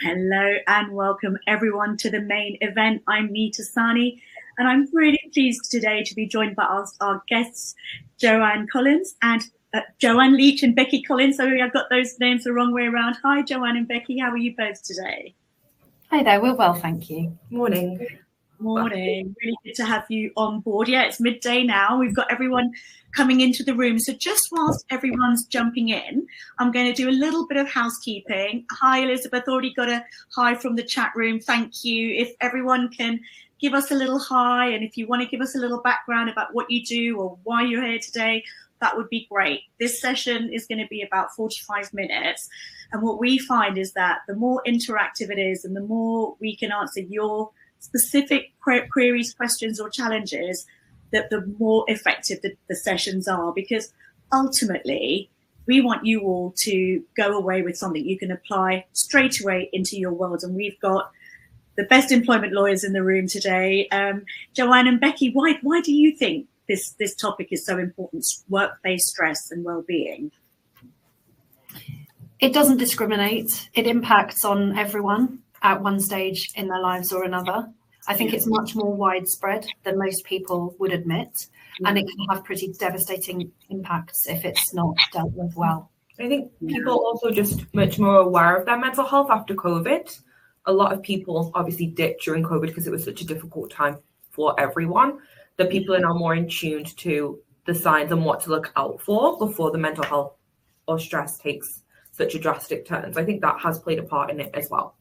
Hello and welcome everyone to the main event. I'm Meeta and I'm really pleased today to be joined by our guests, Joanne Collins and Joanne Leach and Becky Collins. Sorry, I've got those names the wrong way around. Hi, Joanne and Becky. How are you both today? Hi there. We're well, thank you. Morning. Morning. Really good to have you on board. Yeah, it's midday now. We've got everyone coming into the room. So just whilst everyone's jumping in, I'm going to do a little bit of housekeeping. Hi, Elizabeth. Already got a hi from the chat room. Thank you. If everyone can give us a little hi, and if you want to give us a little background about what you do or why you're here today, that would be great. This session is going to be about 45 minutes. And what we find is that the more interactive it is and the more we can answer your specific queries, questions, or challenges, that the more effective the sessions are, because ultimately we want you all to go away with something you can apply straight away into your world. And we've got the best employment lawyers in the room today. Joanne and Becky, why do you think this topic is so important, workplace stress and well-being? It doesn't discriminate. It impacts on everyone at one stage in their lives or another. I think it's much more widespread than most people would admit, and it can have pretty devastating impacts if it's not dealt with well. I think people also just much more aware of their mental health after COVID. A lot of people obviously dipped during COVID because it was such a difficult time for everyone. The people are now more in tune to the signs and what to look out for before the mental health or stress takes such a drastic turn. So I think that has played a part in it as well.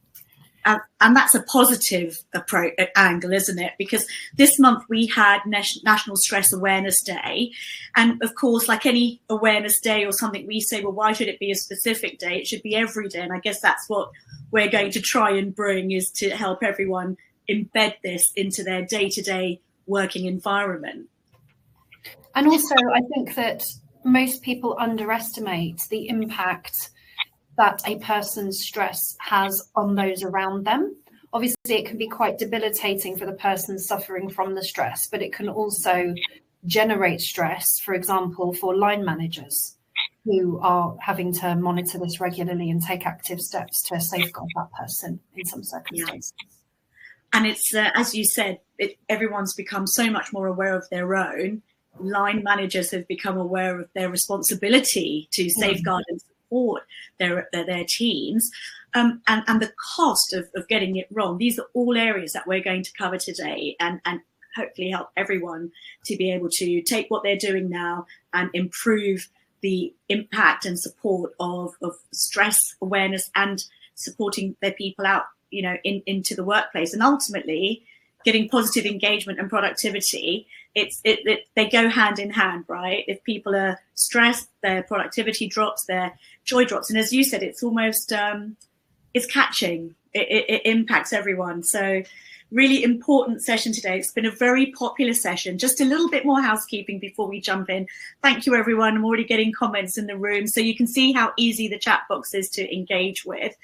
And that's a positive approach angle, isn't it? Because this month we had National Stress Awareness Day. And of course, like any awareness day or something, we say, well, why should it be a specific day? It should be every day. And I guess that's what we're going to try and bring, is to help everyone embed this into their day-to-day working environment. And also, I think that most people underestimate the impact that a person's stress has on those around them. Obviously, it can be quite debilitating for the person suffering from the stress, but it can also generate stress, for example, for line managers who are having to monitor this regularly and take active steps to safeguard that person in some circumstances. Yes. And it's, as you said, everyone's become so much more aware of their own. Line managers have become aware of their responsibility to safeguard and support their teams, and the cost of getting it wrong. These are all areas that we're going to cover today, and hopefully help everyone to be able to take what they're doing now and improve the impact and support of stress awareness and supporting their people out, into the workplace, and ultimately getting positive engagement and productivity. They go hand in hand, right? If people are stressed, their productivity drops, their joy drops. And as you said, it's almost, it's catching. It impacts everyone. So really important session today. It's been a very popular session. Just a little bit more housekeeping before we jump in. Thank you, everyone. I'm already getting comments in the room, so you can see how easy the chat box is to engage with.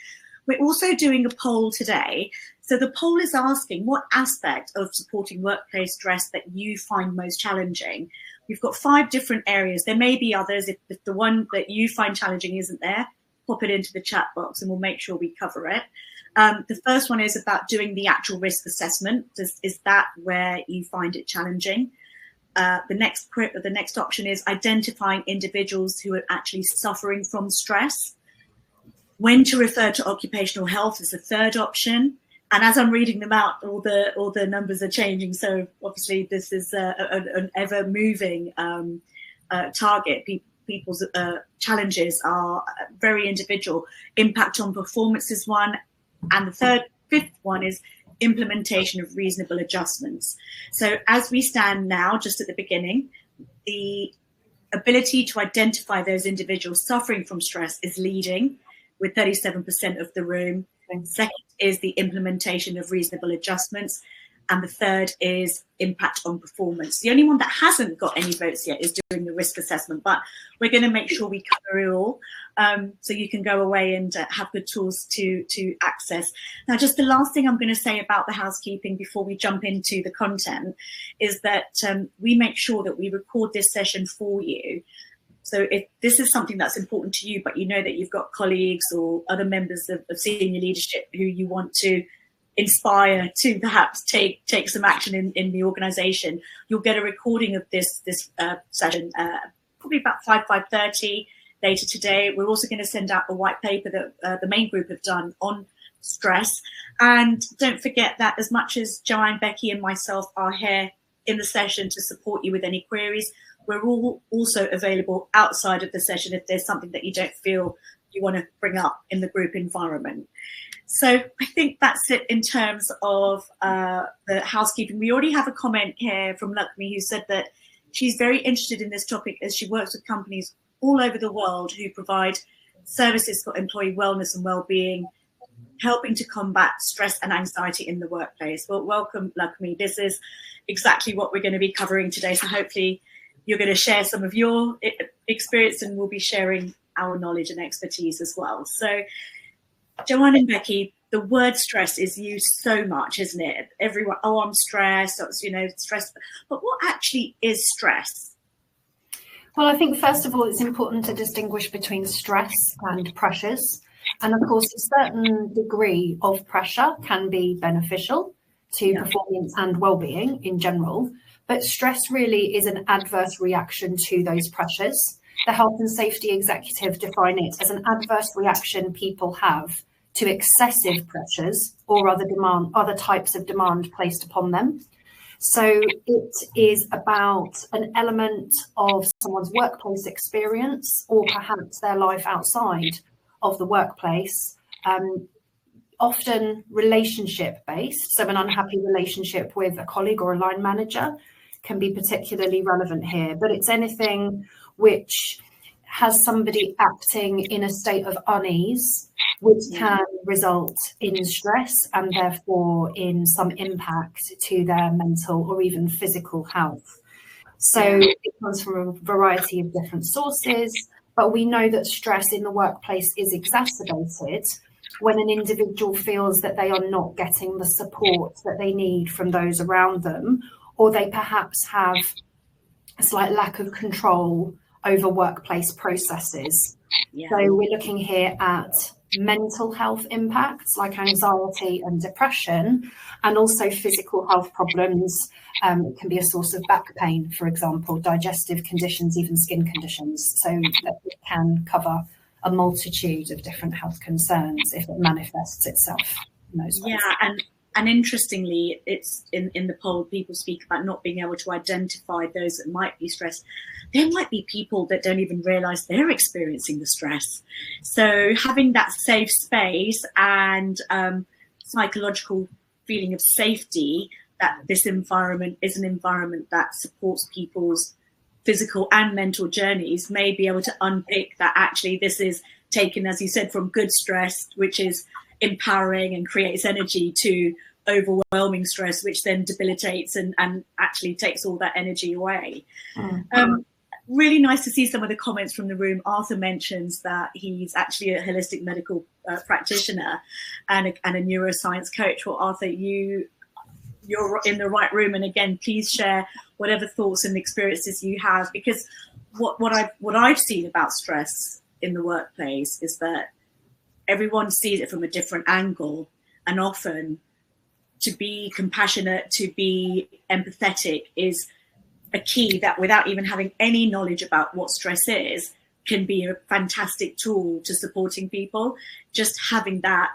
We're also doing a poll today. So the poll is asking what aspect of supporting workplace stress that you find most challenging. We've got 5 different areas. There may be others. If the one that you find challenging isn't there, pop it into the chat box and we'll make sure we cover it. The first one is about doing the actual risk assessment. Is that where you find it challenging? The next option is identifying individuals who are actually suffering from stress. When to refer to occupational health is the third option. And as I'm reading them out, all the numbers are changing. So obviously this is an ever-moving target. People's challenges are very individual. Impact on performance is one. And the fifth one is implementation of reasonable adjustments. So as we stand now, just at the beginning, the ability to identify those individuals suffering from stress is leading with 37% of the room. Second is the implementation of reasonable adjustments. And the third is impact on performance. The only one that hasn't got any votes yet is doing the risk assessment, but we're going to make sure we cover it all, so you can go away and have good tools to access. Now, just the last thing I'm going to say about the housekeeping before we jump into the content is that we make sure that we record this session for you So if this is something that's important to you, but you know that you've got colleagues or other members of senior leadership who you want to inspire to perhaps take some action in the organization, you'll get a recording of this session probably about 5:30 later today. We're also going to send out a white paper that the main group have done on stress. And don't forget that as much as Joanne, Becky and myself are here in the session to support you with any queries, we're all also available outside of the session if there's something that you don't feel you want to bring up in the group environment. So I think that's it in terms of the housekeeping. We already have a comment here from Lakshmi who said that she's very interested in this topic as she works with companies all over the world who provide services for employee wellness and well-being, helping to combat stress and anxiety in the workplace. Well, welcome, Lakshmi. This is exactly what we're going to be covering today. So hopefully you're going to share some of your experience and we'll be sharing our knowledge and expertise as well. So Joanne and Becky, the word stress is used so much, isn't it? Everyone, oh, I'm stressed, stressed. But what actually is stress? Well, I think first of all, it's important to distinguish between stress and pressures. And of course, a certain degree of pressure can be beneficial to performance and well-being in general. But stress really is an adverse reaction to those pressures. The Health and Safety Executive define it as an adverse reaction people have to excessive pressures or other types of demand placed upon them. So it is about an element of someone's workplace experience or perhaps their life outside of the workplace, often relationship based. So an unhappy relationship with a colleague or a line manager can be particularly relevant here, but it's anything which has somebody acting in a state of unease, which can result in stress and therefore in some impact to their mental or even physical health. So it comes from a variety of different sources, but we know that stress in the workplace is exacerbated when an individual feels that they are not getting the support that they need from those around them, or they perhaps have a slight lack of control over workplace processes. So we're looking here at mental health impacts like anxiety and depression, and also physical health problems. It can be a source of back pain, for example, digestive conditions, even skin conditions. So that it can cover a multitude of different health concerns if it manifests itself in those ways. And interestingly, it's in the poll, people speak about not being able to identify those that might be stressed. There might be people that don't even realize they're experiencing the stress. So having that safe space and psychological feeling of safety, that this environment is an environment that supports people's physical and mental journeys, may be able to unpick that actually this is taken, as you said, from good stress, which is empowering and creates energy, to overwhelming stress, which then debilitates and actually takes all that energy away. Really nice to see some of the comments from the room. Arthur mentions that he's actually a holistic medical practitioner and a neuroscience coach. Well, Arthur, you're in the right room. And again, please share whatever thoughts and experiences you have, because what I've seen about stress in the workplace is that everyone sees it from a different angle, and often to be compassionate, to be empathetic is a key that, without even having any knowledge about what stress is, can be a fantastic tool to supporting people. Just having that,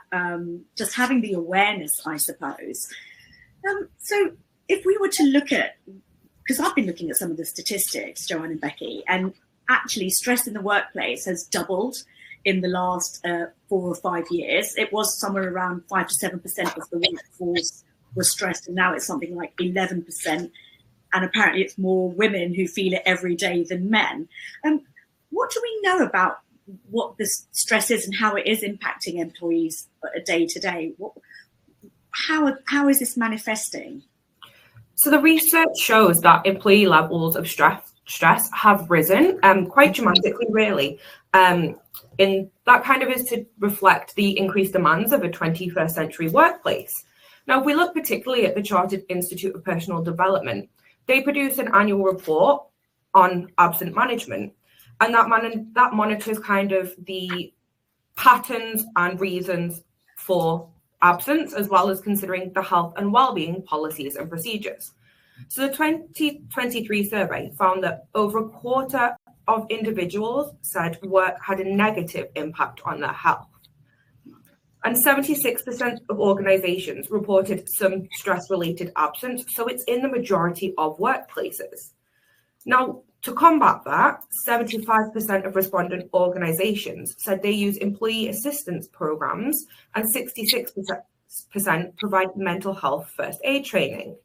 just having the awareness, I suppose. So if we were to look at, because I've been looking at some of the statistics, Joanne and Becky, and actually stress in the workplace has doubled in the last 4 or 5 years. It was somewhere around 5 to 7% of the workforce was stressed, and now it's something like 11%. And apparently it's more women who feel it every day than men. What do we know about what this stress is and how it is impacting employees day to day? How is this manifesting? So the research shows that employee levels of stress have risen quite dramatically, really. And that kind of is to reflect the increased demands of a 21st century workplace. Now, if we look particularly at the Chartered Institute of Personal Development, they produce an annual report on absent management. And that monitors kind of the patterns and reasons for absence, as well as considering the health and well-being policies and procedures. So the 2023 survey found that over a quarter of individuals said work had a negative impact on their health. And 76% of organizations reported some stress-related absence, so it's in the majority of workplaces. Now, to combat that, 75% of respondent organizations said they use employee assistance programs, and 66% provide mental health first aid training.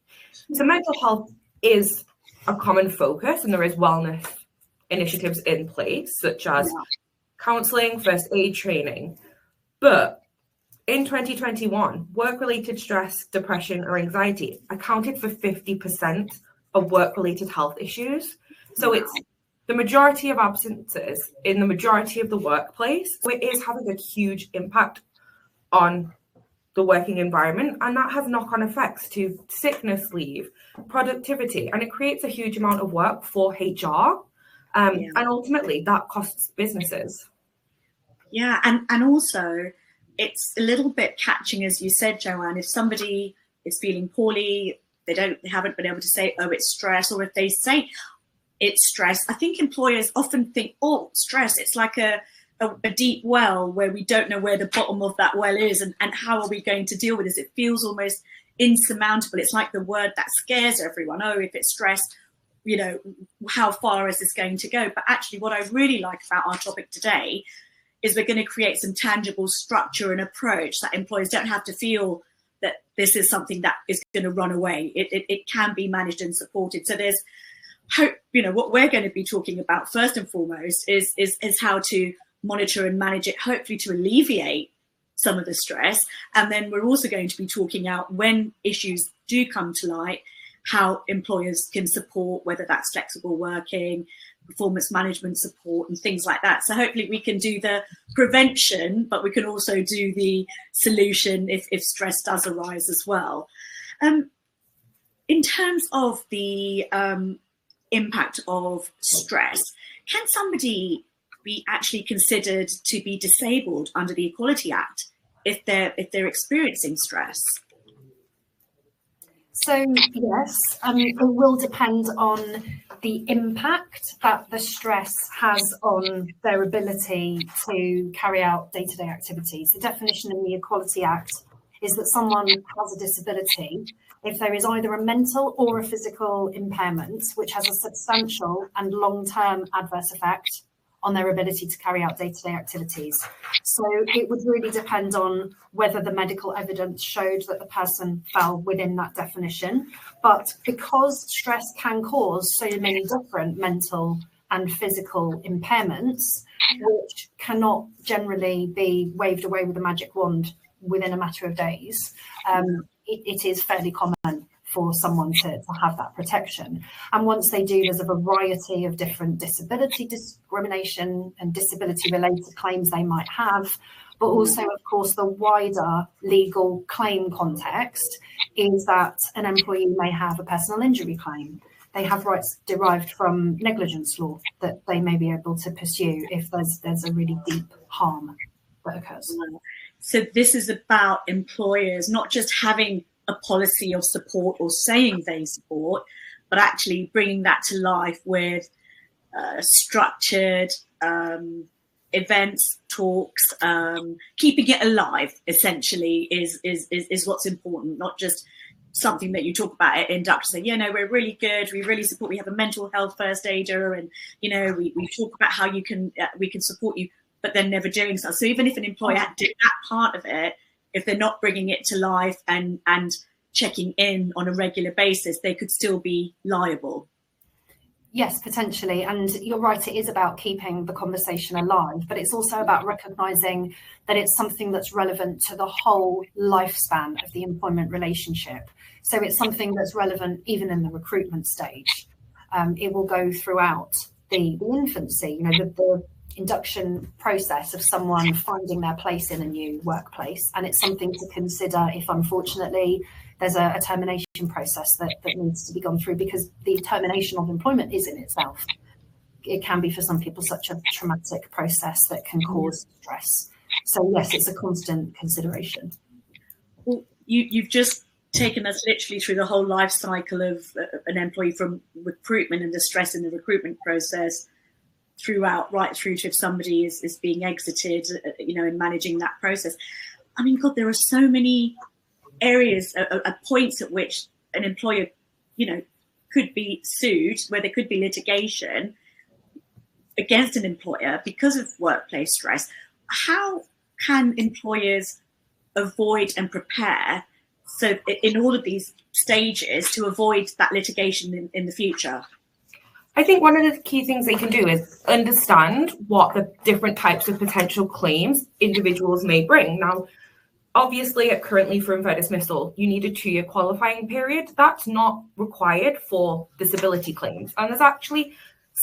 So mental health is a common focus, and there is wellness initiatives in place, such as counseling, first aid training. But in 2021, work-related stress, depression, or anxiety accounted for 50% of work-related health issues. So it's the majority of absences in the majority of the workplace. So it is having a huge impact on the working environment, and that has knock-on effects to sickness leave, productivity, and it creates a huge amount of work for HR, and ultimately that costs businesses. Yeah, and also it's a little bit catching, as you said, Joanne. If somebody is feeling poorly, they haven't been able to say, oh, it's stress, or if they say it's stress, I think employers often think, oh, stress, it's like a deep well where we don't know where the bottom of that well is, and how are we going to deal with this? It feels almost insurmountable. It's like the word that scares everyone. Oh, if it's stress, how far is this going to go? But actually what I really like about our topic today is we're going to create some tangible structure and approach that employers don't have to feel that this is something that is going to run away. It can be managed and supported. So there's hope. What we're going to be talking about first and foremost is how to monitor and manage it, hopefully to alleviate some of the stress. And then we're also going to be talking out when issues do come to light, how employers can support, whether that's flexible working, performance management support, and things like that. So hopefully we can do the prevention, but we can also do the solution if stress does arise as well. In terms of the impact of stress, can somebody be actually considered to be disabled under the Equality Act if they're experiencing stress? So yes, it will depend on the impact that the stress has on their ability to carry out day-to-day activities. The definition in the Equality Act is that someone has a disability if there is either a mental or a physical impairment which has a substantial and long-term adverse effect on their ability to carry out day-to-day activities. So it would really depend on whether the medical evidence showed that the person fell within that definition. But because stress can cause so many different mental and physical impairments, which cannot generally be waved away with a magic wand within a matter of days, it is fairly common for someone to have that protection. And once they do, there's a variety of different disability discrimination and disability related claims they might have, but also, of course, the wider legal claim context is that an employee may have a personal injury claim. They have rights derived from negligence law that they may be able to pursue if there's a really deep harm that occurs. So this is about employers not just having a policy of support or saying they support, but actually bringing that to life with structured events, talks, keeping it alive. Essentially, is what's important. Not just something that you talk about at induction. Say, we're really good. We really support. We have a mental health first aider, and we talk about how we can support you, but then never doing so. So even if an employer did that part of it, if they're not bringing it to life and checking in on a regular basis, they could still be liable. Yes, potentially. And you're right, it is about keeping the conversation alive, but it's also about recognising that it's something that's relevant to the whole lifespan of the employment relationship. So it's something that's relevant even in the recruitment stage. It will go throughout the infancy, the induction process of someone finding their place in a new workplace. And it's something to consider if, unfortunately, there's a termination process that needs to be gone through, because the termination of employment is in itself it can be for some people such a traumatic process that can cause stress. So yes, it's a constant consideration. Well, you've just taken us literally through the whole life cycle of an employee, from recruitment and the stress in the recruitment process right through to if somebody is being exited, in managing that process. I mean, God, there are so many areas, points at which an employer, could be sued, where there could be litigation against an employer because of workplace stress. How can employers avoid and prepare so in all of these stages to avoid that litigation in the future? I think one of the key things they can do is understand what the different types of potential claims individuals may bring. Now, obviously, currently for unfair dismissal, you need a 2-year qualifying period. That's not required for disability claims. And there's actually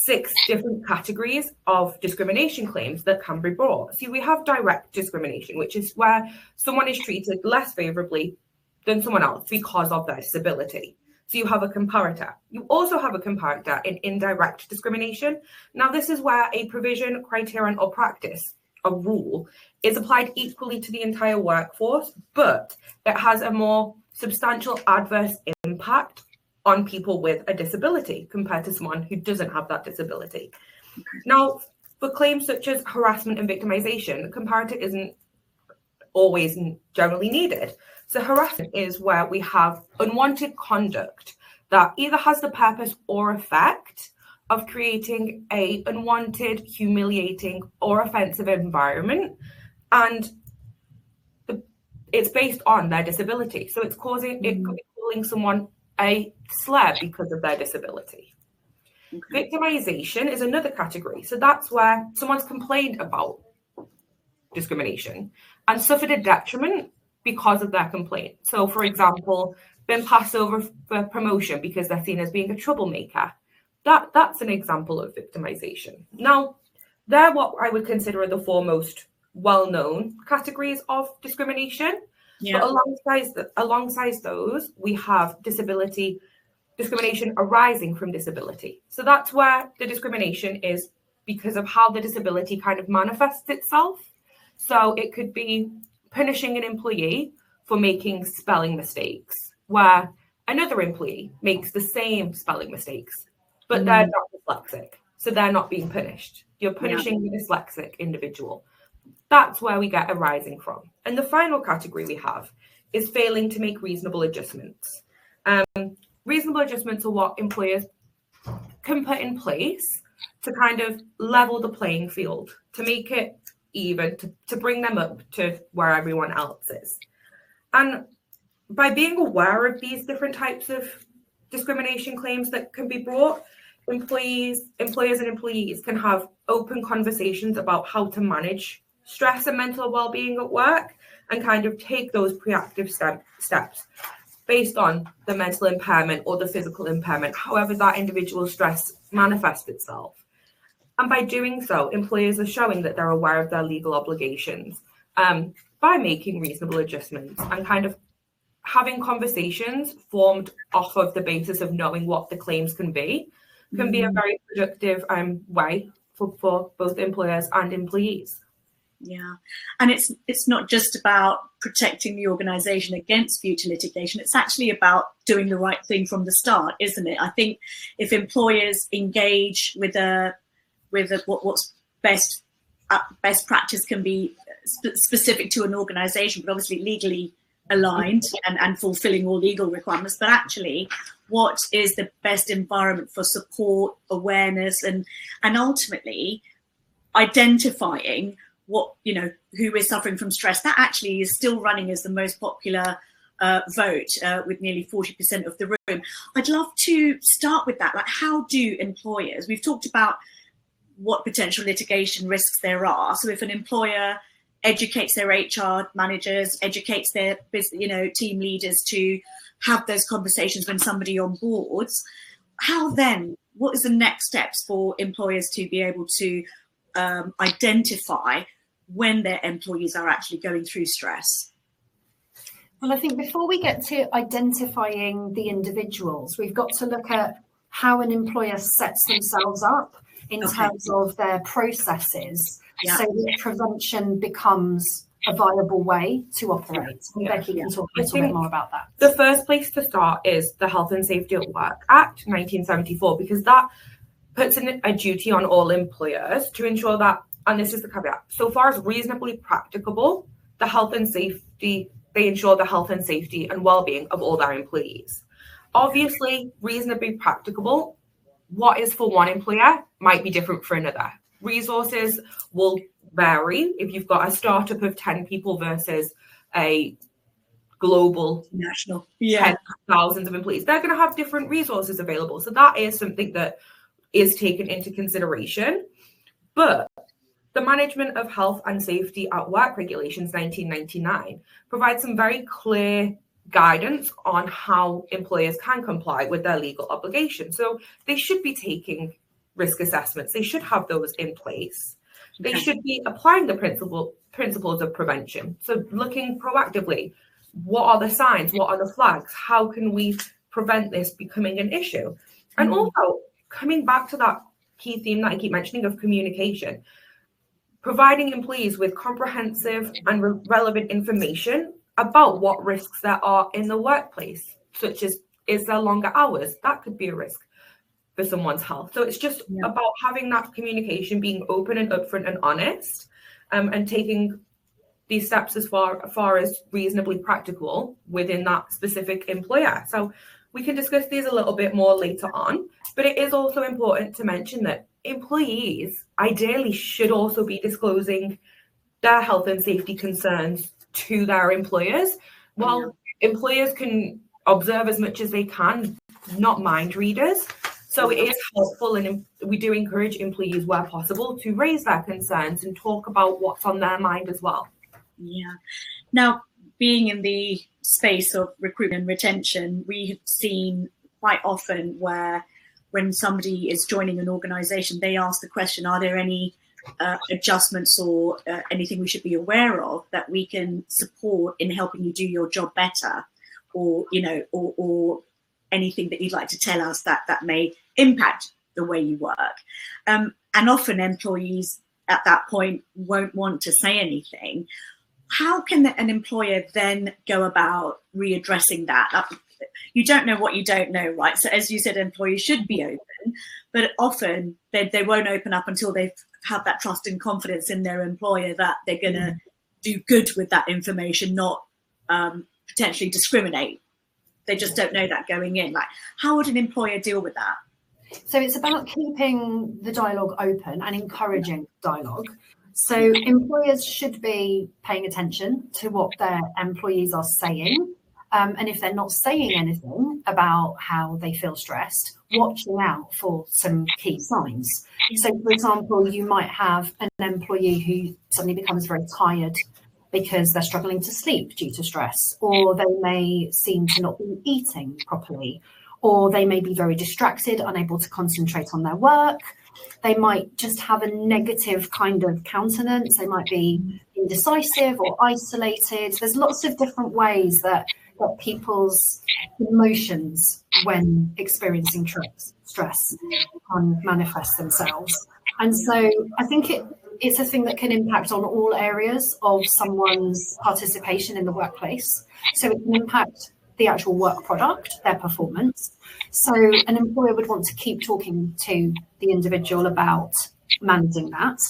6 different categories of discrimination claims that can be brought. So we have direct discrimination, which is where someone is treated less favorably than someone else because of their disability. So you have a comparator. You also have a comparator in indirect discrimination. Now, this is where a provision, criterion, or practice, a rule, is applied equally to the entire workforce, but it has a more substantial adverse impact on people with a disability compared to someone who doesn't have that disability. Now, for claims such as harassment and victimization, comparator isn't always generally needed. So harassment is where we have unwanted conduct that either has the purpose or effect of creating an unwanted, humiliating, or offensive environment, and it's based on their disability. So it's calling someone a slur because of their disability. Okay. Victimization is another category. So that's where someone's complained about discrimination and suffered a detriment because of their complaint. So, for example, been passed over for promotion because they're seen as being a troublemaker. That's an example of victimization. Now, they're what I would consider the 4 most well-known categories of discrimination. Yeah. But alongside those, we have discrimination arising from disability. So that's where the discrimination is because of how the disability kind of manifests itself. So it could be punishing an employee for making spelling mistakes, where another employee makes the same spelling mistakes, but they're not dyslexic, so they're not being punished. You're punishing the dyslexic individual. That's where we get arising from. And the final category we have is failing to make reasonable adjustments. Reasonable adjustments are what employers can put in place to kind of level the playing field, to make it even, to bring them up to where everyone else is. And by being aware of these different types of discrimination claims that can be brought, employers and employees can have open conversations about how to manage stress and mental well-being at work, and kind of take those proactive steps based on the mental impairment or the physical impairment, however that individual stress manifests itself. And by doing so, employers are showing that they're aware of their legal obligations by making reasonable adjustments and kind of having conversations formed off of the basis of knowing what the claims can be a very productive way for both employers and employees. Yeah, and it's not just about protecting the organisation against future litigation. It's actually about doing the right thing from the start, isn't it? I think if employers engage with what's best practice can be specific to an organisation, but obviously legally aligned and fulfilling all legal requirements, but actually what is the best environment for support, awareness, and ultimately identifying who is suffering from stress. That actually is still running as the most popular vote with nearly 40% of the room. I'd love to start with that. Like, how do employers, we've talked about what potential litigation risks there are. So if an employer educates their HR managers, educates their team leaders to have those conversations when somebody onboards, what is the next steps for employers to be able to identify when their employees are actually going through stress? Well, I think before we get to identifying the individuals, we've got to look at how an employer sets themselves up in terms of their processes, so that prevention becomes a viable way to operate. And Becky can talk a little bit more about that. The first place to start is the Health and Safety at Work Act 1974, because that puts in a duty on all employers to ensure that, and this is the caveat, so far as reasonably practicable, they ensure the health and safety and well-being of all their employees. Obviously, reasonably practicable, what is for one employer might be different for another. Resources will vary if you've got a startup of 10 people versus a global national 10,000 of employees. They're going to have different resources available. So that is something that is taken into consideration. But the Management of Health and Safety at Work Regulations 1999 provides some very clear guidance on how employers can comply with their legal obligations. So they should be taking risk assessments. They should have those in place. They should be applying the principles of prevention. So looking proactively, what are the signs? What are the flags? How can we prevent this becoming an issue? And also coming back to that key theme that I keep mentioning of communication, providing employees with comprehensive and relevant information about what risks there are in the workplace, such as, is there longer hours? That could be a risk for someone's health. So it's just about having that communication, being open and upfront and honest, and taking these steps as far as reasonably practical within that specific employer. So we can discuss these a little bit more later on, but it is also important to mention that employees ideally should also be disclosing their health and safety concerns to their employers. While employers can observe as much as they can, not mind readers. So it is helpful, and we do encourage employees where possible to raise their concerns and talk about what's on their mind as well. Yeah. Now, being in the space of recruitment and retention, we have seen quite often where when somebody is joining an organization, they ask the question, are there any adjustments or anything we should be aware of that we can support in helping you do your job better, or, you know, or anything that you'd like to tell us that may impact the way you work. And often employees at that point won't want to say anything. How can an employer then go about readdressing that? You don't know what you don't know, right? So as you said, employees should be open, but often they won't open up until they've had that trust and confidence in their employer that they're going to do good with that information, not potentially discriminate. They just don't know that going in. Like, how would an employer deal with that? So it's about keeping the dialogue open and encouraging dialogue. So employers should be paying attention to what their employees are saying. And if they're not saying anything about how they feel stressed, watching out for some key signs. So, for example, you might have an employee who suddenly becomes very tired because they're struggling to sleep due to stress, or they may seem to not be eating properly, or they may be very distracted, unable to concentrate on their work. They might just have a negative kind of countenance. They might be indecisive or isolated. There's lots of different ways that people's emotions when experiencing stress can manifest themselves. And so I think it's a thing that can impact on all areas of someone's participation in the workplace. So it can impact the actual work product, their performance. So an employer would want to keep talking to the individual about managing that.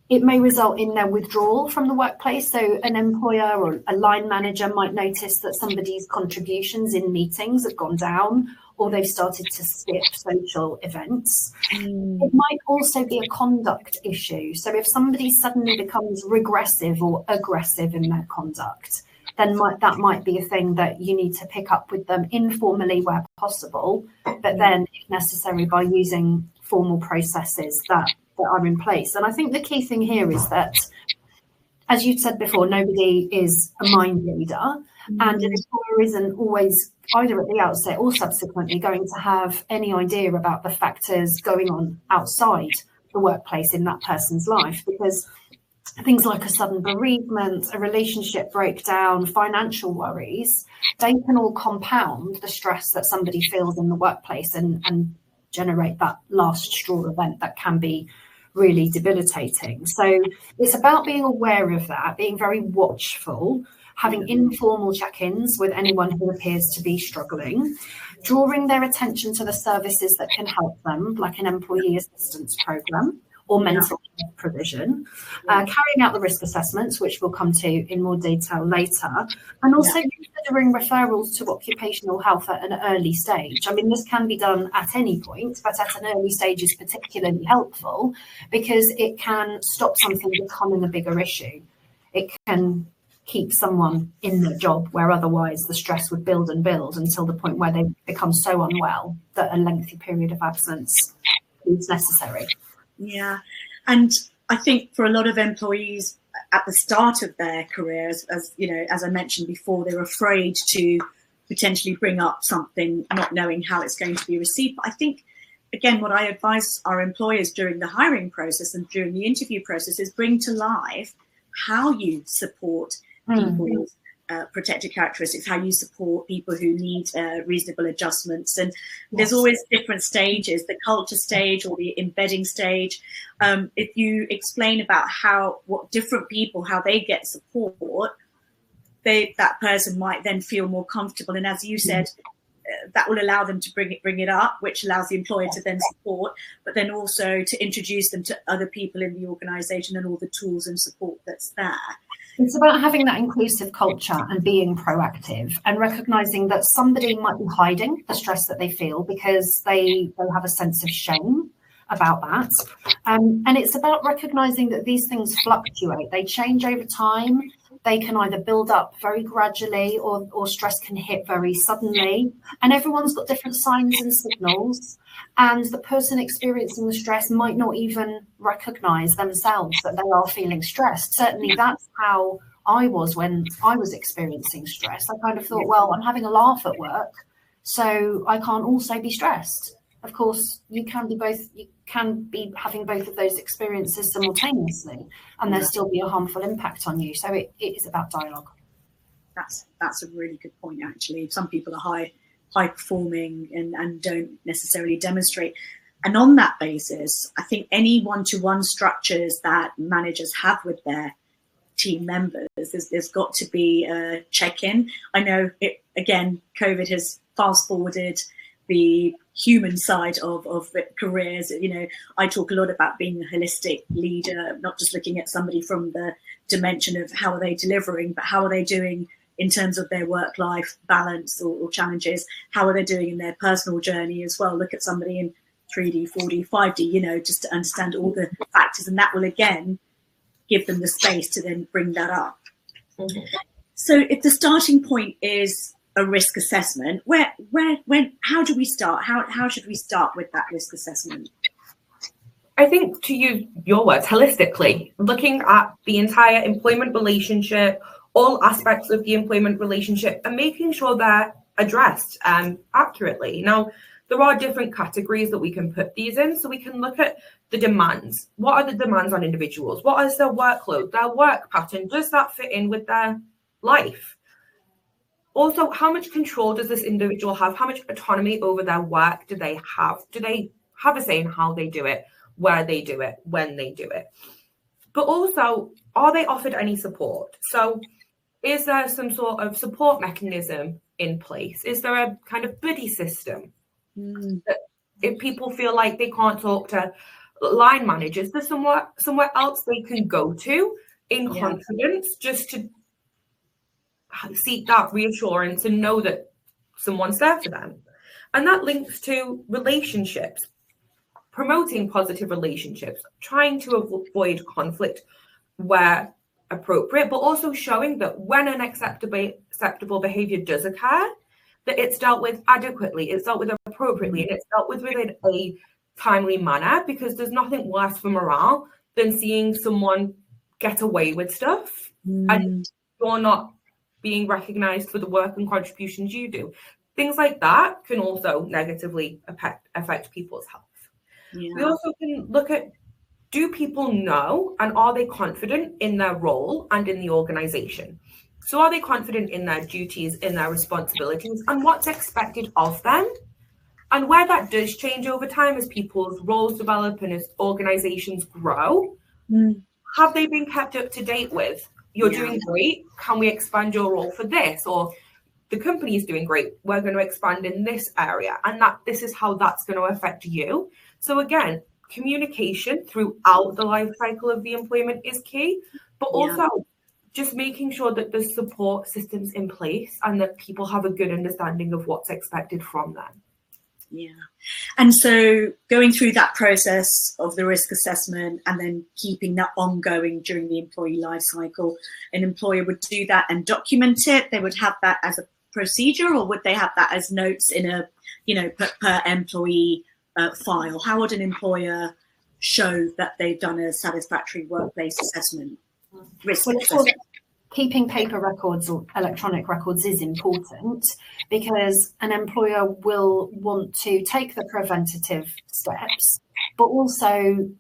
It may result in their withdrawal from the workplace. So an employer or a line manager might notice that somebody's contributions in meetings have gone down, or they've started to skip social events. It might also be a conduct issue. So if somebody suddenly becomes regressive or aggressive in their conduct, then that might be a thing that you need to pick up with them informally where possible, but then if necessary by using formal processes that are in place. And I think the key thing here is that, as you said before, nobody is a mind reader, and an employer isn't always, either at the outset or subsequently, going to have any idea about the factors going on outside the workplace in that person's life, because things like a sudden bereavement, a relationship breakdown, financial worries, they can all compound the stress that somebody feels in the workplace and generate that last straw event that can be really debilitating. So it's about being aware of that, being very watchful, having informal check-ins with anyone who appears to be struggling, drawing their attention to the services that can help them, like an employee assistance program or mental health provision, carrying out the risk assessments, which we'll come to in more detail later, and also considering referrals to occupational health at an early stage. I mean, this can be done at any point, but at an early stage is particularly helpful because it can stop something becoming a bigger issue. It can keep someone in their job where otherwise the stress would build and build until the point where they become so unwell that a lengthy period of absence is necessary. Yeah. And I think for a lot of employees at the start of their careers, as you know, as I mentioned before, they're afraid to potentially bring up something, not knowing how it's going to be received. But I think, again, what I advise our employers during the hiring process and during the interview process is bring to life how you support people's protected characteristics, how you support people who need reasonable adjustments. And there's always different stages, the culture stage or the embedding stage. If you explain about what different people, how they get support, that person might then feel more comfortable. And as you said, that will allow them to bring it up, which allows the employer to then support, but then also to introduce them to other people in the organisation and all the tools and support that's there. It's about having that inclusive culture and being proactive and recognising that somebody might be hiding the stress that they feel because they have a sense of shame about that. And it's about recognising that these things fluctuate. They change over time. They can either build up very gradually or stress can hit very suddenly. And everyone's got different signs and signals. And the person experiencing the stress might not even recognise themselves that they are feeling stressed. Certainly that's how I was when I was experiencing stress. I kind of thought, well, I'm having a laugh at work, so I can't also be stressed. Of course, you can be having both of those experiences simultaneously, and there still be a harmful impact on you. So it is about dialogue. That's a really good point, actually. Some people are high performing and don't necessarily demonstrate. And on that basis, I think any one-to-one structures that managers have with their team members, there's got to be a check-in. I know COVID has fast-forwarded the human side of careers. You know, I talk a lot about being a holistic leader, not just looking at somebody from the dimension of how are they delivering, but how are they doing in terms of their work-life balance or challenges, how are they doing in their personal journey as well. Look at somebody in 3D, 4D, 5D, you know, just to understand all the factors, and that will again give them the space to then bring that up. Mm-hmm. So if the starting point is a risk assessment, how do we start? How should we start with that risk assessment? I think, to use your words, holistically, looking at the entire employment relationship, all aspects of the employment relationship, and making sure they're addressed accurately. Now, there are different categories that we can put these in. So we can look at the demands. What are the demands on individuals? What is their workload, their work pattern? Does that fit in with their life? Also, how much control does this individual have? How much autonomy over their work do they have? Do they have a say in how they do it, where they do it, when they do it? But also, are they offered any support? So is there some sort of support mechanism in place? Is there a kind of buddy system? That if people feel like they can't talk to line managers, there's somewhere else they can go to in confidence, just to seek that reassurance and know that someone's there for them. And that links to relationships, promoting positive relationships, trying to avoid conflict where appropriate, but also showing that when an acceptable behavior does occur, that it's dealt with adequately, it's dealt with appropriately, and it's dealt with within a timely manner, because there's nothing worse for morale than seeing someone get away with stuff and you're not being recognized for the work and contributions you do. Things like that can also negatively affect people's health. Yeah. We also can look at, do people know and are they confident in their role and in the organization? So are they confident in their duties, in their responsibilities, and what's expected of them? And where that does change over time as people's roles develop and as organizations grow, have they been kept up to date with? You're doing great. Can we expand your role for this? Or the company is doing great. We're going to expand in this area. And that this is how that's going to affect you. So again, communication throughout the life cycle of the employment is key, but also just making sure that there's support systems in place and that people have a good understanding of what's expected from them. Yeah. And so going through that process of the risk assessment and then keeping that ongoing during the employee life cycle, an employer would do that and document it. They would have that as a procedure, or would they have that as notes in a, per employee file? How would an employer show that they've done a satisfactory workplace assessment? Risk assessment. Keeping paper records or electronic records is important because an employer will want to take the preventative steps, but also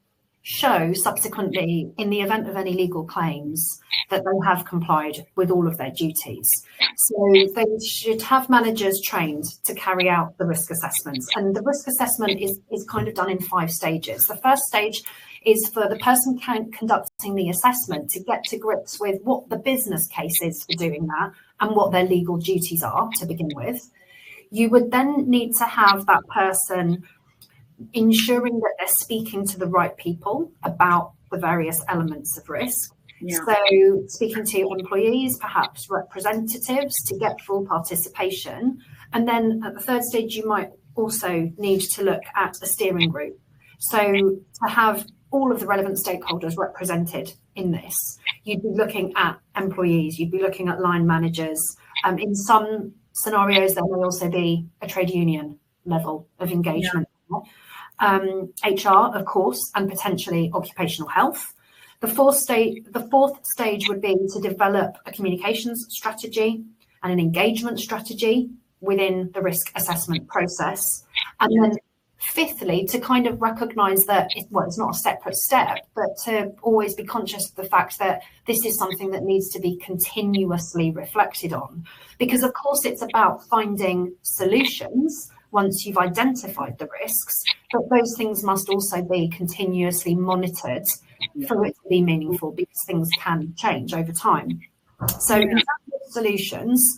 show subsequently, in the event of any legal claims, that they have complied with all of their duties. So they should have managers trained to carry out the risk assessments. And the risk assessment is kind of done in 5 stages. The first stage is for the person conducting the assessment to get to grips with what the business case is for doing that and what their legal duties are to begin with. You would then need to have that person ensuring that they're speaking to the right people about the various elements of risk. So speaking to employees, perhaps representatives, to get full participation. And then at the third stage, you might also need to look at a steering group. So to have all of the relevant stakeholders represented in this, you'd be looking at employees, you'd be looking at line managers. In some scenarios, there may also be a trade union level of engagement. HR, of course, and potentially occupational health. The fourth stage would be to develop a communications strategy and an engagement strategy within the risk assessment process. And then fifthly, to kind of recognise that, it's not a separate step, but to always be conscious of the fact that this is something that needs to be continuously reflected on. Because, of course, it's about finding solutions once you've identified the risks, but those things must also be continuously monitored for it to be meaningful, because things can change over time. So in terms of solutions,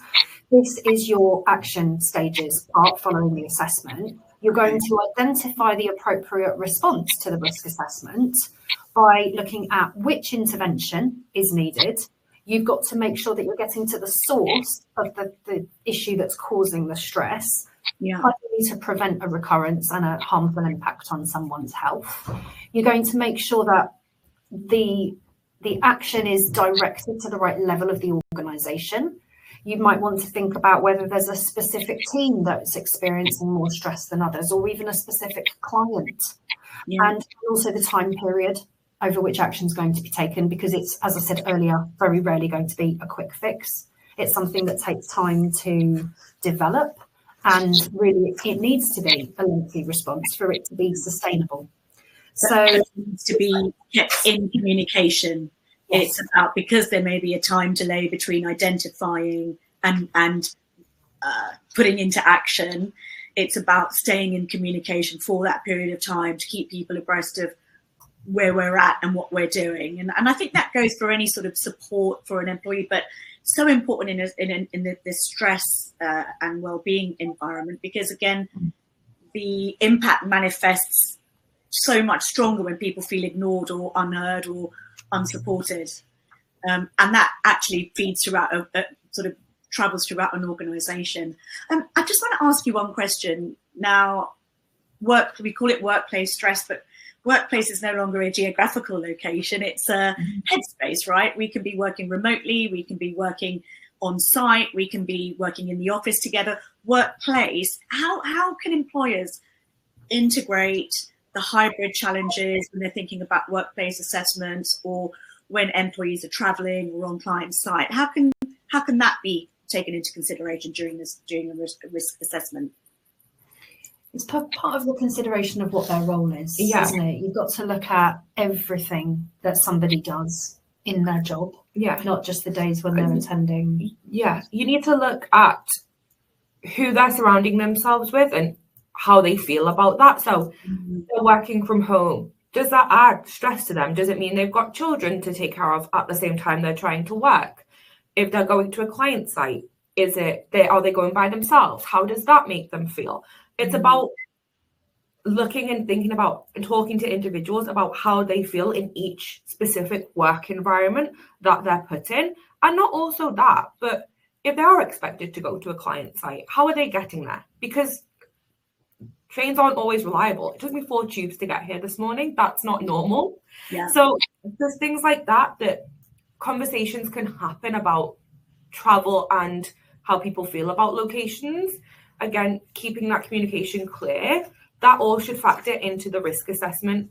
this is your action stages part following the assessment. You're going to identify the appropriate response to the risk assessment by looking at which intervention is needed. You've got to make sure that you're getting to the source of the issue that's causing the stress, to prevent a recurrence and a harmful impact on someone's health. You're going to make sure that the action is directed to the right level of the organisation. You might want to think about whether there's a specific team that's experiencing more stress than others, or even a specific client. And also the time period over which action is going to be taken, because it's, as I said earlier, very rarely going to be a quick fix. It's something that takes time to develop, and really it needs to be a lengthy response for it to be sustainable. So it needs to be kept in communication. It's about, because there may be a time delay between identifying and putting into action, it's about staying in communication for that period of time to keep people abreast of where we're at and what we're doing. And I think that goes for any sort of support for an employee, but so important in the stress and well-being environment, because again, the impact manifests so much stronger when people feel ignored or unheard or unsupported, and that actually feeds throughout, sort of travels throughout an organisation. I just want to ask you one question. Now, we call it workplace stress, but workplace is no longer a geographical location. It's a headspace, right? We can be working remotely, we can be working on site, we can be working in the office together. Workplace, how can employers integrate the hybrid challenges when they're thinking about workplace assessments, or when employees are traveling or on client site? How can that be taken into consideration during a risk assessment? It's part of the consideration of what their role is, isn't it? You've got to look at everything that somebody does in their job, not just the days when they're attending. You need to look at who they're surrounding themselves with and how they feel about that. So they're working from home. Does that add stress to them? Does it mean they've got children to take care of at the same time they're trying to work? If they're going to a client site, are they going by themselves? How does that make them feel? It's about looking and thinking about and talking to individuals about how they feel in each specific work environment that they're put in. And not also that, but if they are expected to go to a client site, how are they getting there? Because trains aren't always reliable. It took me 4 tubes to get here this morning. That's not normal. Yeah. So there's things like that conversations can happen about travel and how people feel about locations. Again, keeping that communication clear, that all should factor into the risk assessment.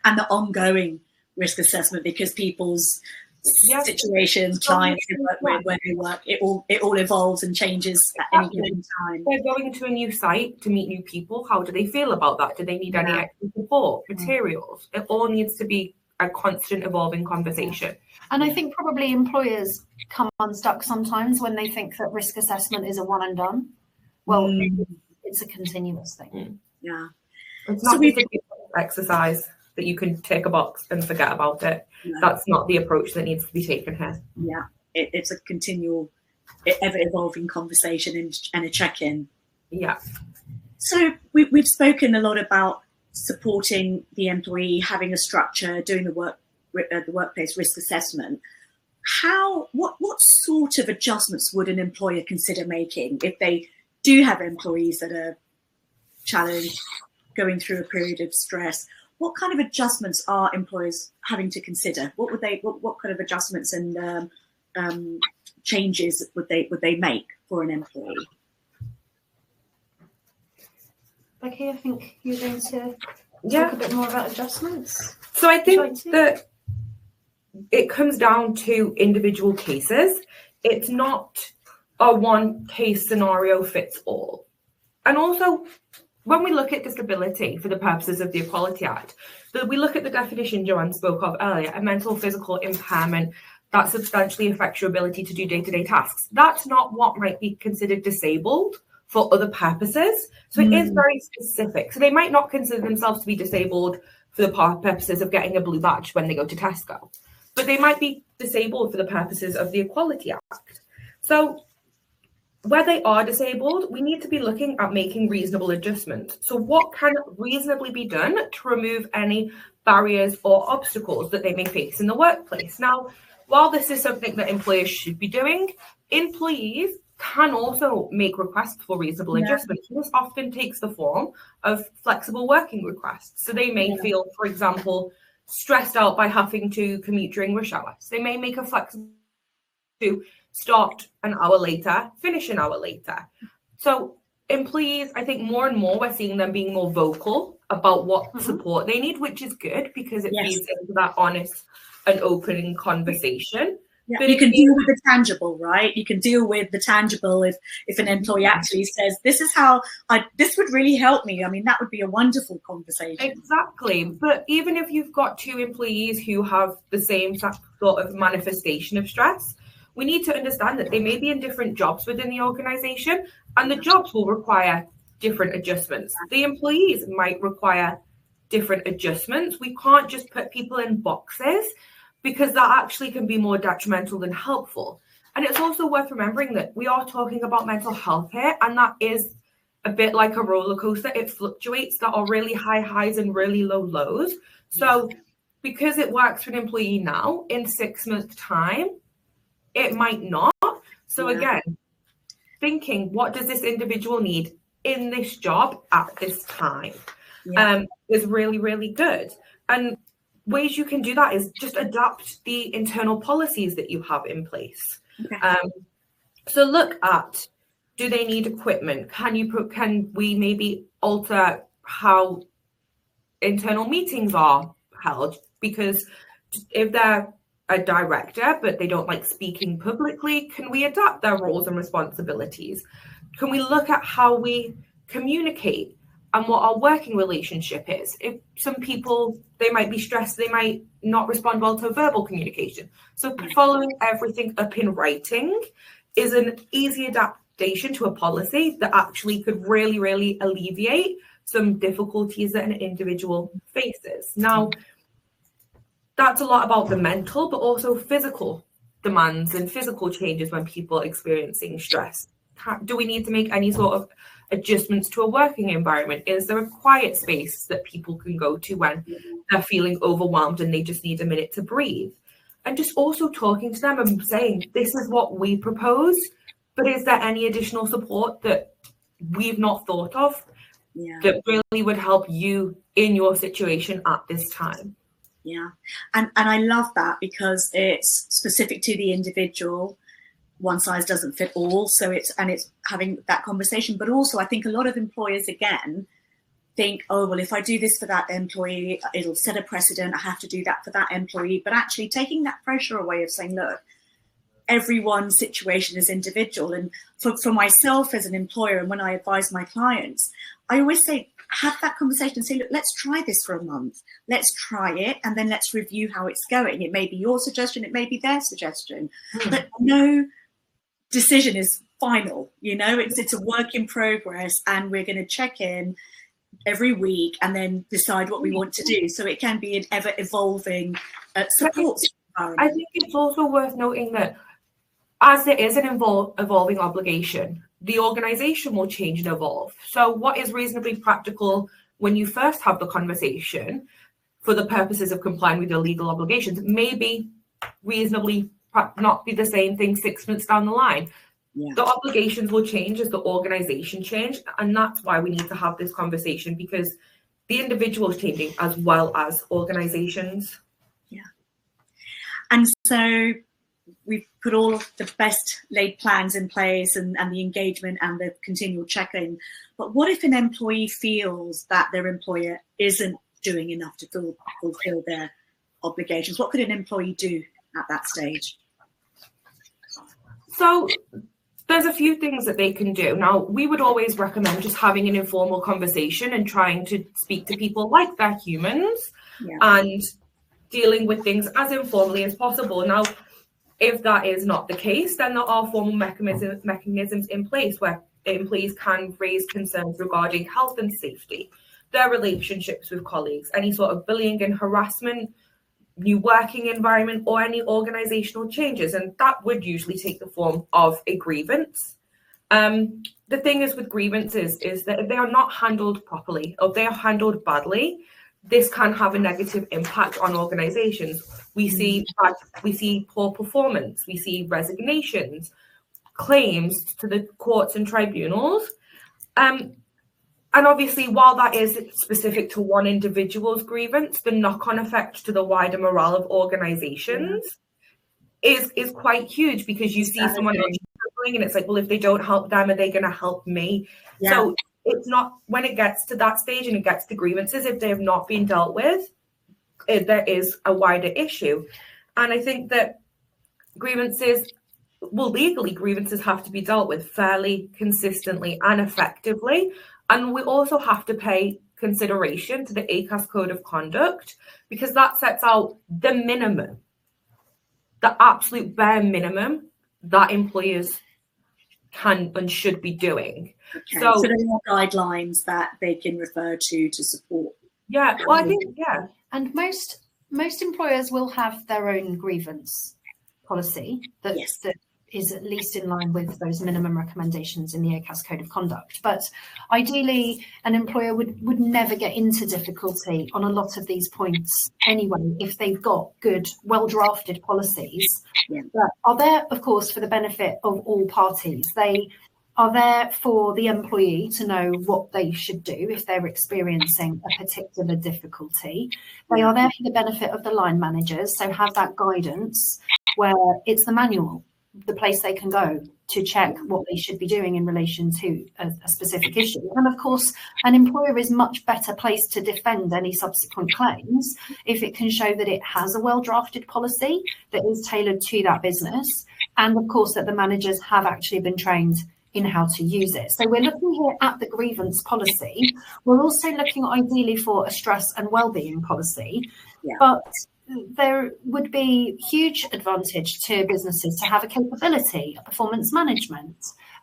And the ongoing risk assessment, because people's situations, clients they work with, where they work, it all evolves and changes at any given time. They're going to a new site to meet new people. How do they feel about that? Do they need any extra support, materials? It all needs to be a constant evolving conversation. And I think probably employers come unstuck sometimes when they think that risk assessment is a one and done. Well, it's a continuous thing. Yeah. It's not just an exercise that you can tick a box and forget about it. No. That's not the approach that needs to be taken here. Yeah, it's a continual, ever-evolving conversation and a check-in. Yeah. So we've spoken a lot about supporting the employee, having a structure, doing the workplace risk assessment. What sort of adjustments would an employer consider making if they do have employees that are challenged, going through a period of stress? What kind of adjustments are employers having to consider? What kind of adjustments and changes would they make for an employee? Becky, I think you're going to talk a bit more about adjustments. So I think that it comes down to individual cases. It's not a one case scenario fits all. And also, when we look at disability for the purposes of the Equality Act, we look at the definition Joanne spoke of earlier, a mental physical impairment that substantially affects your ability to do day-to-day tasks. That's not what might be considered disabled for other purposes. So it is very specific. So they might not consider themselves to be disabled for the purposes of getting a blue badge when they go to Tesco, but they might be disabled for the purposes of the Equality Act. So where they are disabled, we need to be looking at making reasonable adjustments. So what can reasonably be done to remove any barriers or obstacles that they may face in the workplace? Now, while this is something that employers should be doing, employees can also make requests for reasonable adjustments. This often takes the form of flexible working requests. So they may feel, for example, stressed out by having to commute during rush hour. So they may make a flexible to start an hour later, finish an hour later. So employees, I think more and more we're seeing them being more vocal about what support they need, which is good because it feeds into that honest and open conversation. Yeah. But you can deal with the tangible, right? You can deal with the tangible if an employee actually says, this would really help me. I mean, that would be a wonderful conversation. Exactly. But even if you've got 2 employees who have the same sort of manifestation of stress, we need to understand that they may be in different jobs within the organization and the jobs will require different adjustments. The employees might require different adjustments. We can't just put people in boxes because that actually can be more detrimental than helpful. And it's also worth remembering that we are talking about mental health here, and that is a bit like a roller coaster. It fluctuates. There are really high highs and really low lows. So because it works for an employee now, in 6 months' time, it might not. So again, thinking, what does this individual need in this job at this time is really, really good. And ways you can do that is just adapt the internal policies that you have in place. So look at, do they need equipment? Can we maybe alter how internal meetings are held? Because if they're a director, but they don't like speaking publicly, can we adapt their roles and responsibilities? Can we look at how we communicate and what our working relationship is? If some people, they might be stressed, they might not respond well to verbal communication. So following everything up in writing is an easy recommendation to a policy that actually could really, really alleviate some difficulties that an individual faces. Now, that's a lot about the mental, but also physical demands and physical changes when people are experiencing stress. Do we need to make any sort of adjustments to a working environment? Is there a quiet space that people can go to when they're feeling overwhelmed and they just need a minute to breathe? And just also talking to them and saying, this is what we propose, but is there any additional support that we've not thought of that really would help you in your situation at this time? Yeah, and I love that, because it's specific to the individual. One size doesn't fit all, so it's having that conversation. But also, I think a lot of employers again think, oh well, if I do this for that employee, it'll set a precedent. I have to do that for that employee. But actually, taking that pressure away of saying, look, everyone's situation is individual. And for myself as an employer, and when I advise my clients, I always say, have that conversation and say, look, let's try this for a month. Let's try it, and then let's review how it's going. It may be your suggestion, it may be their suggestion, but no decision is final. It's a work in progress, and we're going to check in every week and then decide what we want to do. So it can be an ever evolving support environment. I think it's also worth noting that as there is an evolving obligation, the organisation will change and evolve. So what is reasonably practical when you first have the conversation for the purposes of complying with your legal obligations may be reasonably not be the same thing 6 months down the line. Yeah. The obligations will change as the organisation change, and that's why we need to have this conversation, because the individual is changing as well as organisations. Yeah. And so we've put all of the best laid plans in place, and the engagement and the continual check-in. But what if an employee feels that their employer isn't doing enough to fulfill their obligations? What could an employee do at that stage? So there's a few things that they can do. Now, we would always recommend just having an informal conversation and trying to speak to people like they're humans, and dealing with things as informally as possible. Now, if that is not the case, then there are formal mechanisms in place where employees can raise concerns regarding health and safety, their relationships with colleagues, any sort of bullying and harassment, new working environment, or any organizational changes. And that would usually take the form of a grievance. The thing is with grievances is that if they are not handled properly, or they are handled badly, this can have a negative impact on organizations. We see poor performance, we see resignations, claims to the courts and tribunals. And obviously, while that is specific to one individual's grievance, the knock-on effect to the wider morale of organizations is quite huge, because you see someone else struggling and it's like, well, if they don't help them, are they going to help me? Yeah. So it's not, when it gets to that stage and it gets to grievances, if they have not been dealt with, there is a wider issue. And I think that legally grievances have to be dealt with fairly consistently and effectively. And we also have to pay consideration to the ACAS Code of Conduct, because that sets out the minimum, the absolute bare minimum that employers can and should be doing. Okay. So there are guidelines that they can refer to support. Yeah, well, I think, And most employers will have their own grievance policy that is at least in line with those minimum recommendations in the ACAS Code of Conduct. But ideally, an employer would never get into difficulty on a lot of these points anyway, if they've got good, well-drafted policies that are there, of course, for the benefit of all parties. They are there for the employee to know what they should do if they're experiencing a particular difficulty. They are there for the benefit of the line managers, so have that guidance where it's the manual, the place they can go to check what they should be doing in relation to a specific issue. And of course, an employer is much better placed to defend any subsequent claims if it can show that it has a well-drafted policy that is tailored to that business, and of course that the managers have actually been trained in how to use it. So we're looking here at the grievance policy. We're also looking ideally for a stress and wellbeing policy, but there would be huge advantage to businesses to have a capability, a performance management,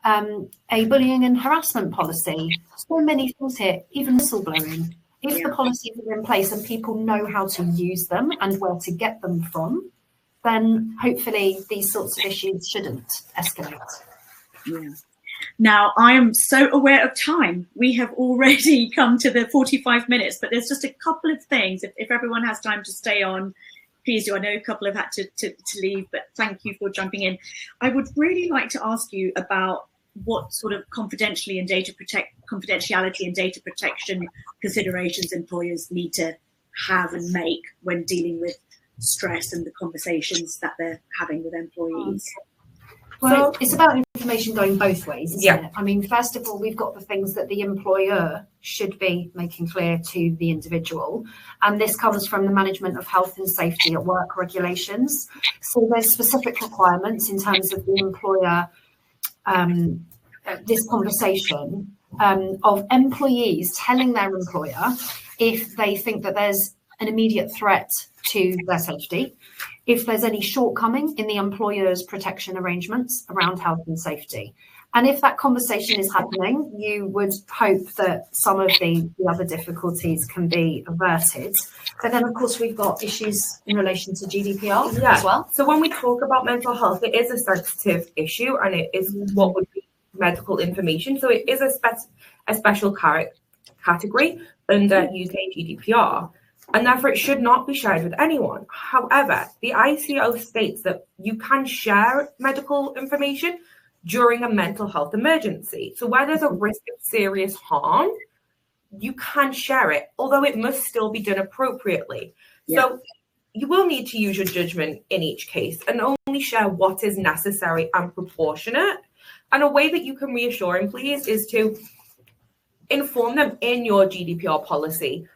a bullying and harassment policy. So many things here, even whistleblowing. If the policies are in place and people know how to use them and where to get them from, then hopefully these sorts of issues shouldn't escalate. Yeah. Now, I am so aware of time. We have already come to the 45 minutes, but there's just a couple of things. If everyone has time to stay on, please do. I know a couple have had to leave, but thank you for jumping in. I would really like to ask you about what sort of confidentiality and data protection considerations employers need to have and make when dealing with stress and the conversations that they're having with employees. Well, it's about information going both ways, isn't it? I mean, first of all, we've got the things that the employer should be making clear to the individual. And this comes from the Management of Health and Safety at Work regulations. So there's specific requirements in terms of the employer, this conversation of employees telling their employer if they think that there's an immediate threat to their safety, if there's any shortcoming in the employer's protection arrangements around health and safety. And if that conversation is happening, you would hope that some of the other difficulties can be averted. But then, of course, we've got issues in relation to GDPR as well. So when we talk about mental health, it is a sensitive issue, and it is what would be medical information. So it is a special category under UK GDPR. And therefore, it should not be shared with anyone. However, the ICO states that you can share medical information during a mental health emergency. So where there's a risk of serious harm, you can share it, although it must still be done appropriately. Yeah. So you will need to use your judgment in each case and only share what is necessary and proportionate. And a way that you can reassure employees is to inform them in your GDPR policy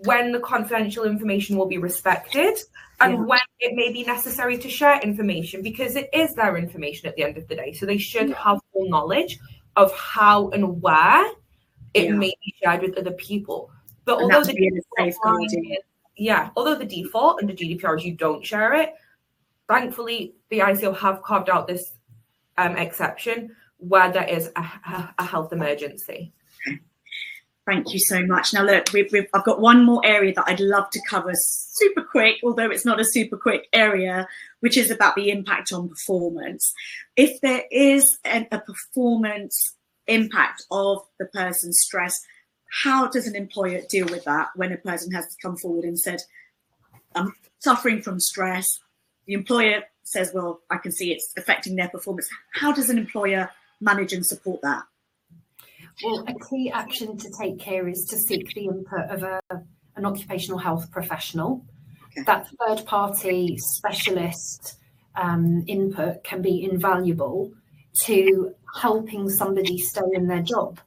when the confidential information will be respected and when it may be necessary to share information, because it is their information at the end of the day. So they should have full knowledge of how and where it may be shared with other people. But although the default under GDPR is you don't share it, thankfully the ICO have carved out this exception where there is a health emergency. Thank you so much. Now, look, I've got one more area that I'd love to cover super quick, although it's not a super quick area, which is about the impact on performance. If there is a performance impact of the person's stress, how does an employer deal with that when a person has come forward and said, I'm suffering from stress? The employer says, well, I can see it's affecting their performance. How does an employer manage and support that? Well, a key action to take here is to seek the input of an occupational health professional. Okay. That third-party specialist input can be invaluable to helping somebody stay in their job,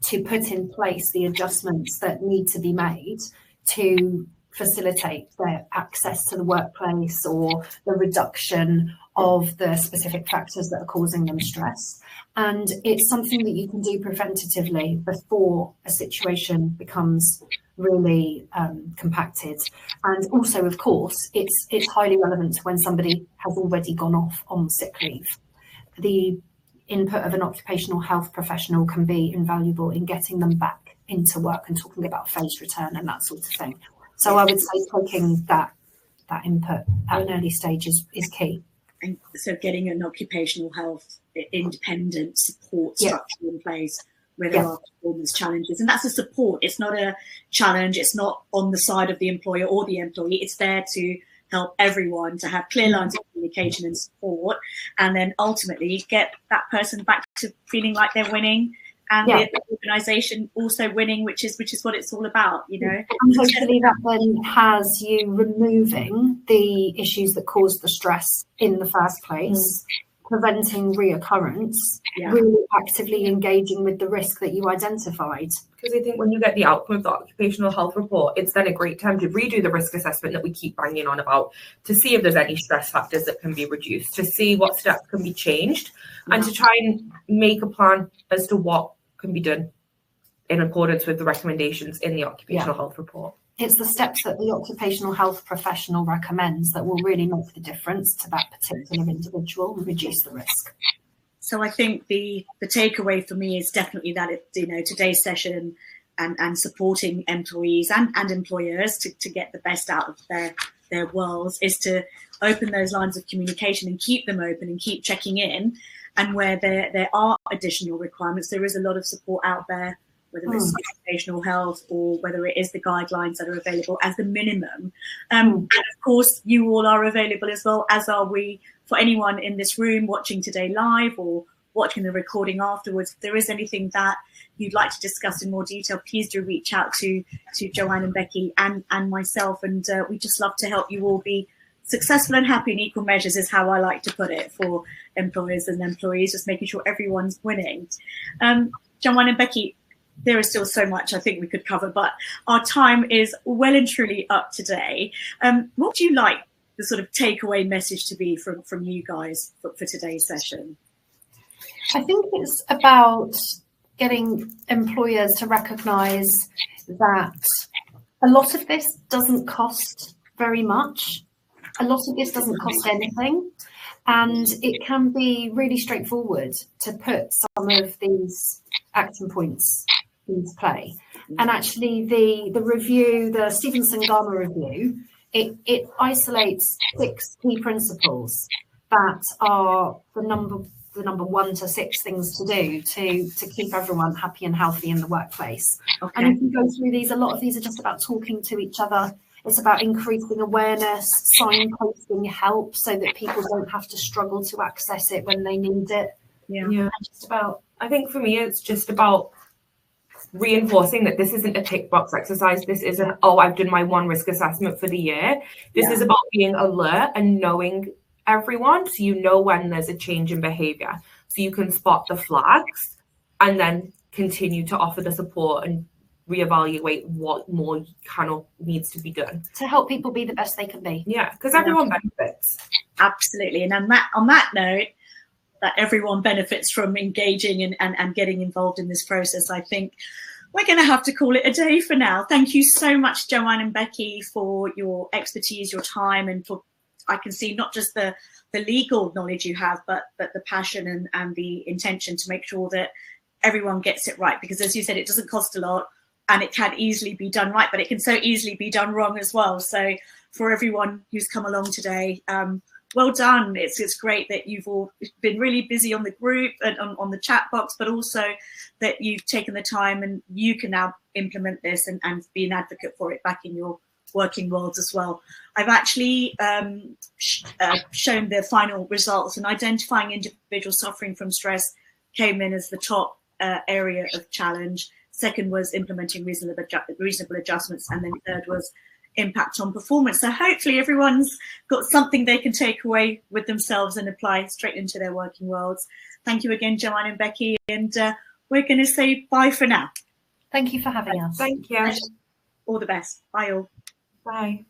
to put in place the adjustments that need to be made to facilitate their access to the workplace or the reduction of the specific factors that are causing them stress. And it's something that you can do preventatively before a situation becomes really compacted. And also, of course, it's highly relevant when somebody has already gone off on sick leave. The input of an occupational health professional can be invaluable in getting them back into work and talking about phased return and that sort of thing. So I would say taking that input at an early stage is key. And so getting an occupational health independent support structure in place where there are performance challenges. And that's a support. It's not a challenge. It's not on the side of the employer or the employee. It's there to help everyone to have clear lines of communication and support, and then ultimately get that person back to feeling like they're winning and the organisation also winning, which is what it's all about, you know. And hopefully that then has you removing the issues that caused the stress in the first place, preventing reoccurrence, really actively engaging with the risk that you identified. Because I think when you get the outcome of the occupational health report, it's then a great time to redo the risk assessment that we keep banging on about, to see if there's any stress factors that can be reduced, to see what steps can be changed, and to try and make a plan as to what can be done in accordance with the recommendations in the occupational health report. it's the steps that the occupational health professional recommends that will really make the difference to that particular individual and reduce the risk. So I think the takeaway for me is definitely that today's session and supporting employees and employers to get the best out of their worlds is to open those lines of communication and keep them open and keep checking in. And where there are additional requirements, there is a lot of support out there, whether it's occupational health or whether it is the guidelines that are available as the minimum. And of course, you all are available as well, as are we, for anyone in this room watching today live or watching the recording afterwards. If there is anything that you'd like to discuss in more detail, please do reach out to Joanne and Becky and myself. And we just love to help you all be successful and happy in equal measures, is how I like to put it, for employers and employees, just making sure everyone's winning. Joanne and Becky, there is still so much I think we could cover, but our time is well and truly up today. What would you like the sort of takeaway message to be from you guys for today's session? I think it's about getting employers to recognise that a lot of this doesn't cost very much. A lot of this doesn't cost anything. And it can be really straightforward to put some of these action points into play. And actually the review, the Stevenson-Garmer review, it isolates 6 key principles that are the number 1 to 6 things to do to keep everyone happy and healthy in the workplace. Okay. And if you go through these, a lot of these are just about talking to each other. It's about increasing awareness, signposting help so that people don't have to struggle to access it when they need it. Yeah. I think for me, it's just about reinforcing that this isn't a tick box exercise. This isn't, I've done my 1 risk assessment for the year. This is about being alert and knowing everyone, so you know when there's a change in behavior, so you can spot the flags and then continue to offer the support and reevaluate what more kind of needs to be done to help people be the best they can be. Yeah, because everyone benefits. Absolutely. And on that note, that everyone benefits from engaging and getting involved in this process, I think we're going to have to call it a day for now. Thank you so much, Joanne and Becky, for your expertise, your time, and for, I can see not just the legal knowledge you have, but the passion and the intention to make sure that everyone gets it right. Because as you said, it doesn't cost a lot and it can easily be done right, but it can so easily be done wrong as well. So for everyone who's come along today, well done. It's great that you've all been really busy on the group and on the chat box, but also that you've taken the time and you can now implement this and be an advocate for it back in your working worlds as well. I've actually shown the final results, and identifying individuals suffering from stress came in as the top area of challenge. Second was implementing reasonable adjustments, and then third was impact on performance. So hopefully everyone's got something they can take away with themselves and apply straight into their working worlds. Thank you again, Joanne and Becky, and we're going to say bye for now. Thank you for having us. Thank you. All the best. Bye all. Bye.